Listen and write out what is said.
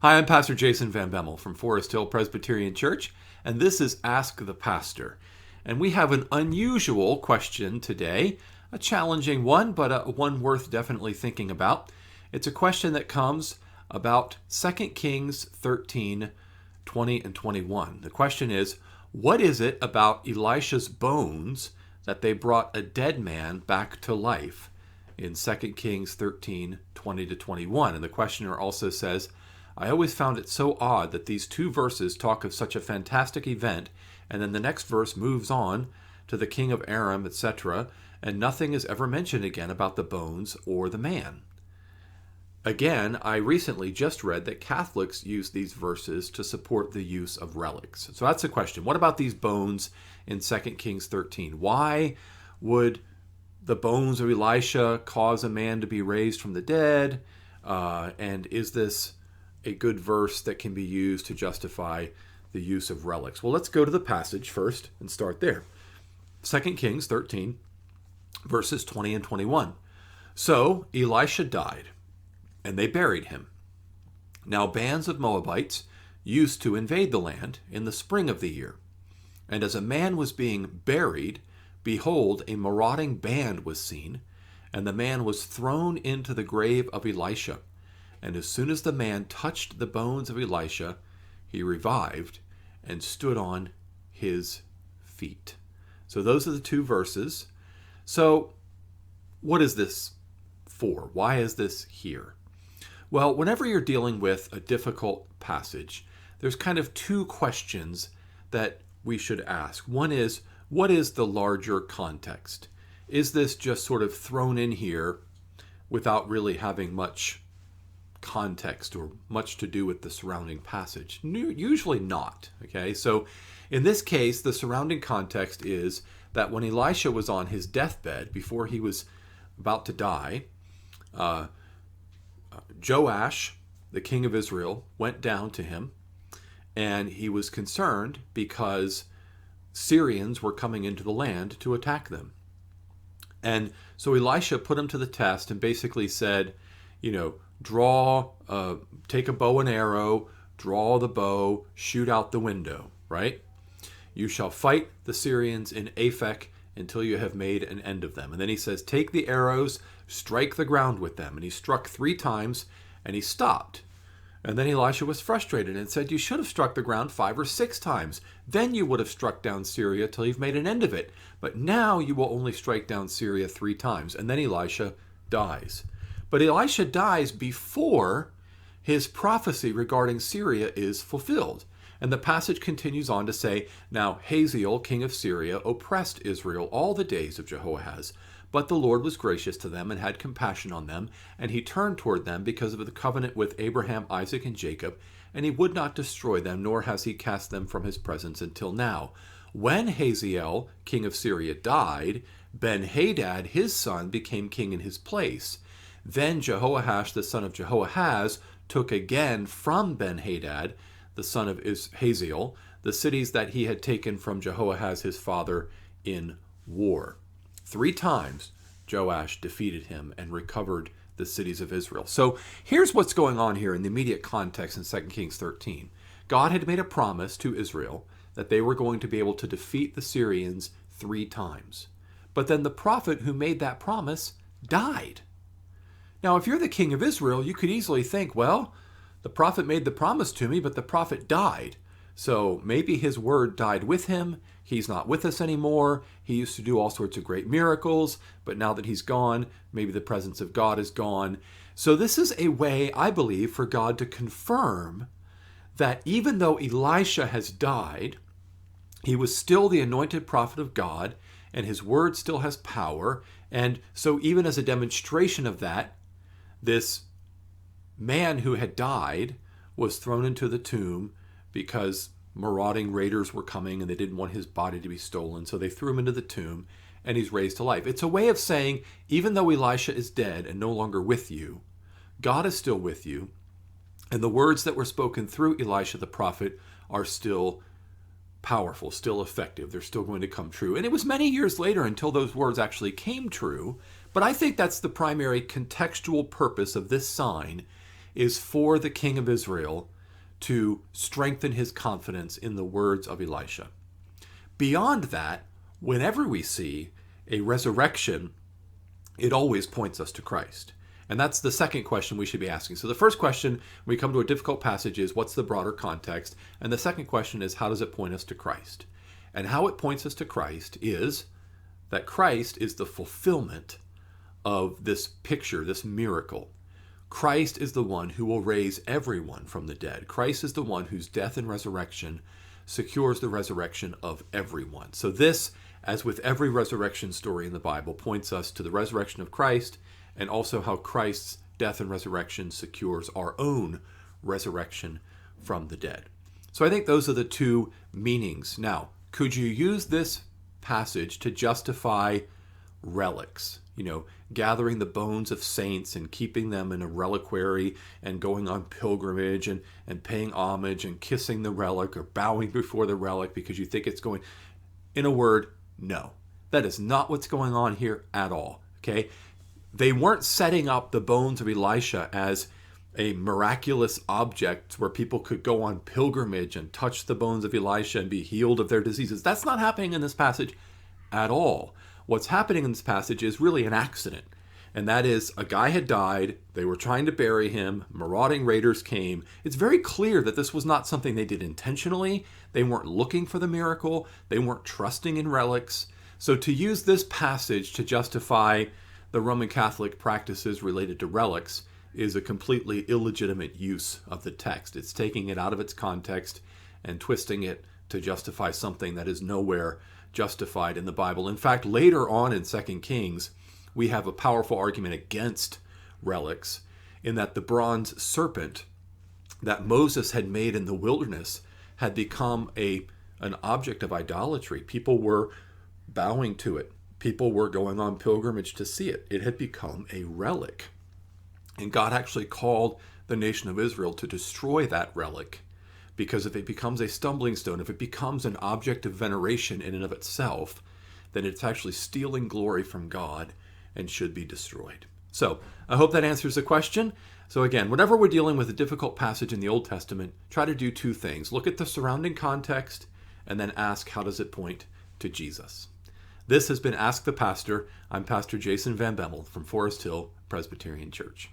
Hi, I'm Pastor Jason Van Bemmel from Forest Hill Presbyterian Church, and this is Ask the Pastor. And we have an unusual question today, a challenging one, but one worth definitely thinking about. It's a question that comes about 2 Kings 13, 20 and 21. The question is, what is it about Elisha's bones that they brought a dead man back to life? In 2 Kings 13, 20 to 21. And the questioner also says, I always found it so odd that these two verses talk of such a fantastic event, and then the next verse moves on to the king of Aram, etc., and nothing is ever mentioned again about the bones or the man. Again, I recently just read that Catholics use these verses to support the use of relics. So that's the question. What about these bones in 2 Kings 13? Why would the bones of Elisha cause a man to be raised from the dead? And is this a good verse that can be used to justify the use of relics? Well, let's go to the passage first and start there. 2 Kings 13, verses 20 and 21. So Elisha died, and they buried him. Now bands of Moabites used to invade the land in the spring of the year. And as a man was being buried, behold, a marauding band was seen, and the man was thrown into the grave of Elisha. And as soon as the man touched the bones of Elisha, he revived and stood on his feet. So those are the two verses. So what is this for? Why is this here? Well, whenever you're dealing with a difficult passage, there's kind of two questions that we should ask. One is, what is the larger context? Is this just sort of thrown in here without really having much context or much to do with the surrounding passage? Usually not. Okay, so in this case, the surrounding context is that when Elisha was on his deathbed, before he was about to die, Joash, the king of Israel, went down to him, and he was concerned because Syrians were coming into the land to attack them. And so Elisha put him to the test and basically said, take a bow and arrow, draw the bow, shoot out the window, right? You shall fight the Syrians in Aphek until you have made an end of them. And then he says, take the arrows, strike the ground with them. And he struck 3 times, and he stopped. And then Elisha was frustrated and said, you should have struck the ground 5 or 6 times. Then you would have struck down Syria till you've made an end of it. But now you will only strike down Syria 3 times. And then Elisha dies. But Elisha dies before his prophecy regarding Syria is fulfilled. And the passage continues on to say, now Hazael, king of Syria, oppressed Israel all the days of Jehoahaz. But the Lord was gracious to them and had compassion on them, and he turned toward them because of the covenant with Abraham, Isaac, and Jacob, and he would not destroy them, nor has he cast them from his presence until now. When Hazael, king of Syria, died, Ben-Hadad, his son, became king in his place. Then Jehoash, the son of Jehoahaz, took again from Ben-Hadad, the son of Hazael, the cities that he had taken from Jehoahaz his father in war. 3 times Joash defeated him and recovered the cities of Israel. So here's what's going on here in the immediate context in 2 Kings 13. God had made a promise to Israel that they were going to be able to defeat the Syrians 3 times. But then the prophet who made that promise died. Now, if you're the king of Israel, you could easily think, well, the prophet made the promise to me, but the prophet died. So maybe his word died with him. He's not with us anymore. He used to do all sorts of great miracles, but now that he's gone, maybe the presence of God is gone. So this is a way, I believe, for God to confirm that even though Elisha has died, he was still the anointed prophet of God, and his word still has power. And so even as a demonstration of that, this man who had died was thrown into the tomb because marauding raiders were coming and they didn't want his body to be stolen. So they threw him into the tomb and he's raised to life. It's a way of saying, even though Elisha is dead and no longer with you, God is still with you. And the words that were spoken through Elisha the prophet are still powerful, still effective. They're still going to come true. And it was many years later until those words actually came true. But I think that's the primary contextual purpose of this sign, is for the king of Israel to strengthen his confidence in the words of Elisha. Beyond that, whenever we see a resurrection, it always points us to Christ. And that's the second question we should be asking. So the first question, when we come to a difficult passage, is what's the broader context? And the second question is, how does it point us to Christ? And how it points us to Christ is that Christ is the fulfillment of this picture, this miracle. Christ is the one who will raise everyone from the dead. Christ is the one whose death and resurrection secures the resurrection of everyone. So this, as with every resurrection story in the Bible, points us to the resurrection of Christ, and also how Christ's death and resurrection secures our own resurrection from the dead. So I think those are the two meanings. Now, could you use this passage to justify relics? Gathering the bones of saints and keeping them in a reliquary and going on pilgrimage and paying homage and kissing the relic or bowing before the relic because you think it's going... In a word, no. That is not what's going on here at all, okay? They weren't setting up the bones of Elisha as a miraculous object where people could go on pilgrimage and touch the bones of Elisha and be healed of their diseases. That's not happening in this passage at all. What's happening in this passage is really an accident. And that is, a guy had died, they were trying to bury him, marauding raiders came. It's very clear that this was not something they did intentionally. They weren't looking for the miracle. They weren't trusting in relics. So to use this passage to justify the Roman Catholic practices related to relics is a completely illegitimate use of the text. It's taking it out of its context and twisting it to justify something that is nowhere justified in the Bible. In fact, later on in 2 Kings, we have a powerful argument against relics in that the bronze serpent that Moses had made in the wilderness had become an object of idolatry. People were bowing to it. People were going on pilgrimage to see it. It had become a relic. And God actually called the nation of Israel to destroy that relic, because if it becomes a stumbling stone, if it becomes an object of veneration in and of itself, then it's actually stealing glory from God and should be destroyed. So I hope that answers the question. So again, whenever we're dealing with a difficult passage in the Old Testament, try to do two things. Look at the surrounding context and then ask, how does it point to Jesus? This has been Ask the Pastor. I'm Pastor Jason Van Bemmel from Forest Hill Presbyterian Church.